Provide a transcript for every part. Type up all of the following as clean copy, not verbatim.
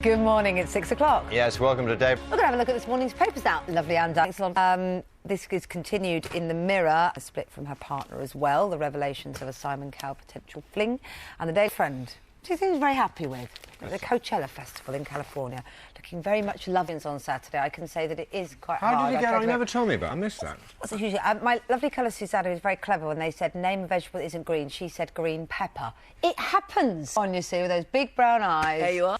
Good morning, it's 6 o'clock. Yes, welcome to Dave. We're going to have a look at this morning's papers now. Lovely, Anne. Thanks a lot. This is continued in the Mirror, a split from her partner as well, the revelations of a Simon Cowell potential fling, and the Daily Friend, she seems very happy with. At the Coachella Festival in California, looking very much loving on Saturday. I can say that it is quite hard. How did you get on? You never told me about it. I missed that. What's it usually? My lovely colour Susanna was very clever when they said, name a vegetable that isn't green. She said green pepper. It happens! On, you see, with those big brown eyes. There you are.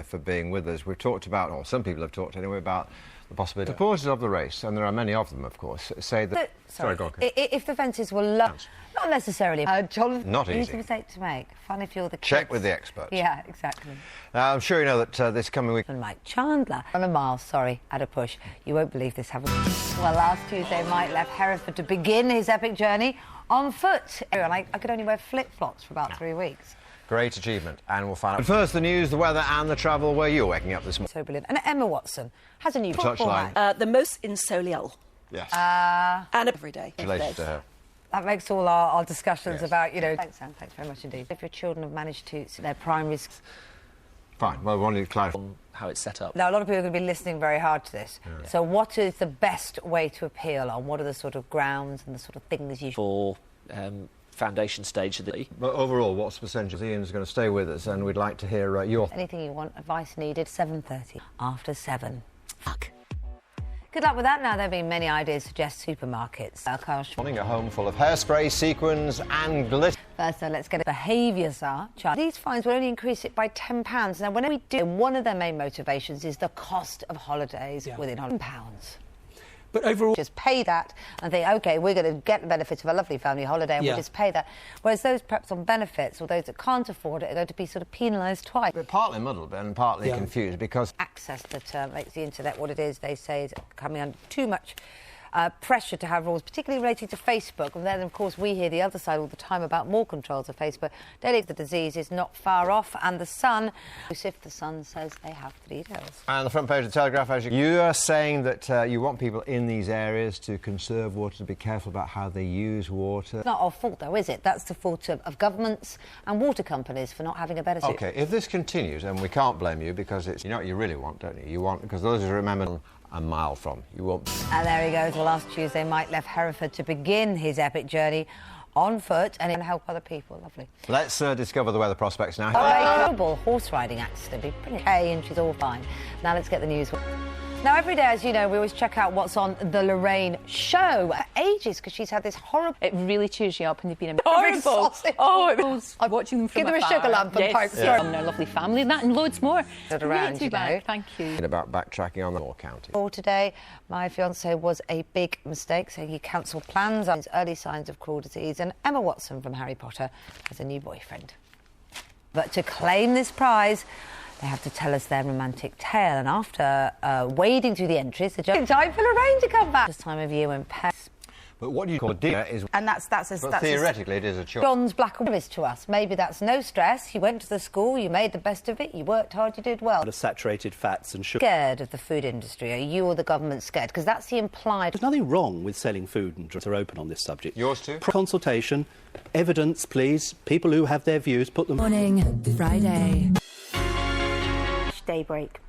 For being with us. We've talked about, or some people have talked anyway, about the possibility. Supporters of the race, and there are many of them, of course, say that... Sorry, go on. If the fences were low... Not necessarily. John, not easy. Easy mistake to make. Fun if you're the kids. Check with the experts. Yeah, exactly. I'm sure you know that this coming week... And Mike Chandler on a mile, sorry, at a push. You won't believe this, haven't you? Well, last Tuesday, Mike left Hereford to begin his epic journey on foot. And I could only wear flip-flops for about 3 weeks. Great achievement, and we'll find out. But first, the news, the weather and the travel where you're waking up this morning. So brilliant. And Emma Watson has a new touchline. The most insolite. Yes. And every day. Congratulations to her. That makes all our discussions about, you know... Thanks, Sam. Thanks very much indeed. If your children have managed to see their primary... Fine. Well, we wanted to clarify how it's set up. Now, a lot of people are going to be listening very hard to this. Yeah. So what is the best way to appeal on? What are the sort of grounds and the sort of things you... For... foundation stage of the... But overall, what's the percentage? Ian's going to stay with us, and we'd like to hear your... Anything you want, advice needed, 7:30. After 7. Fuck. Good luck with that. Now, there have been many ideas to suggest supermarkets. Morning, a home full of hairspray, sequins and glitter. First, though, let's get a behaviour czar. These fines will only increase it by £10. Now, when we do, one of their main motivations is the cost of holidays within £100. But overall... Just pay that and think, OK, we're going to get the benefits of a lovely family holiday and we'll just pay that. Whereas those perhaps on benefits or those that can't afford it are going to be sort of penalised twice. We're partly muddled and partly confused because... Access that makes the internet what it is, they say, is coming under too much pressure to have rules, particularly related to Facebook. And then, of course, we hear the other side all the time about more controls of Facebook. Daily, the disease is not far off, and the Sun, if the Sun says they have the details. And the front page of the Telegraph, as you are saying that you want people in these areas to conserve water, to be careful about how they use water. It's not our fault, though, is it? That's the fault of governments and water companies for not having a better... OK, if this continues, and we can't blame you, because it's... You know what you really want, don't you? You want... Because those who remember... a mile from. You won't... And there he goes. Well, last Tuesday, Mike left Hereford to begin his epic journey on foot and help other people. Lovely. Let's discover the weather prospects now. A horrible horse riding accident. Okay, and she's all fine. Now let's get the news. Now, every day, as you know, we always check out what's on the Lorraine show. Ages, because she's had this horrible... It really cheers you up when you've been... Horrible! Oh, it was... I'm watching them from Give them a sugar lump and pipe story. And their lovely family and that and loads more. Around, you know. Thank you. About backtracking on the Moore County. For today, my fiancé was a big mistake, saying he cancelled plans on his early signs of cruel disease, and Emma Watson from Harry Potter has a new boyfriend. But to claim this prize... They have to tell us their romantic tale, and after wading through the entries, the judge... Time for Lorraine to come back. This time of year when pets... But what you call dinner is... And that's theoretically, it is a choice. John's black and white to us. Maybe that's no stress. You went to the school, you made the best of it, you worked hard, you did well. The saturated fats and sugar. Scared of the food industry? Are you or the government scared? Because that's the implied... There's nothing wrong with selling food and drinks are open on this subject. Yours too? Consultation, evidence, please. People who have their views, put them... Morning, Friday. Daybreak.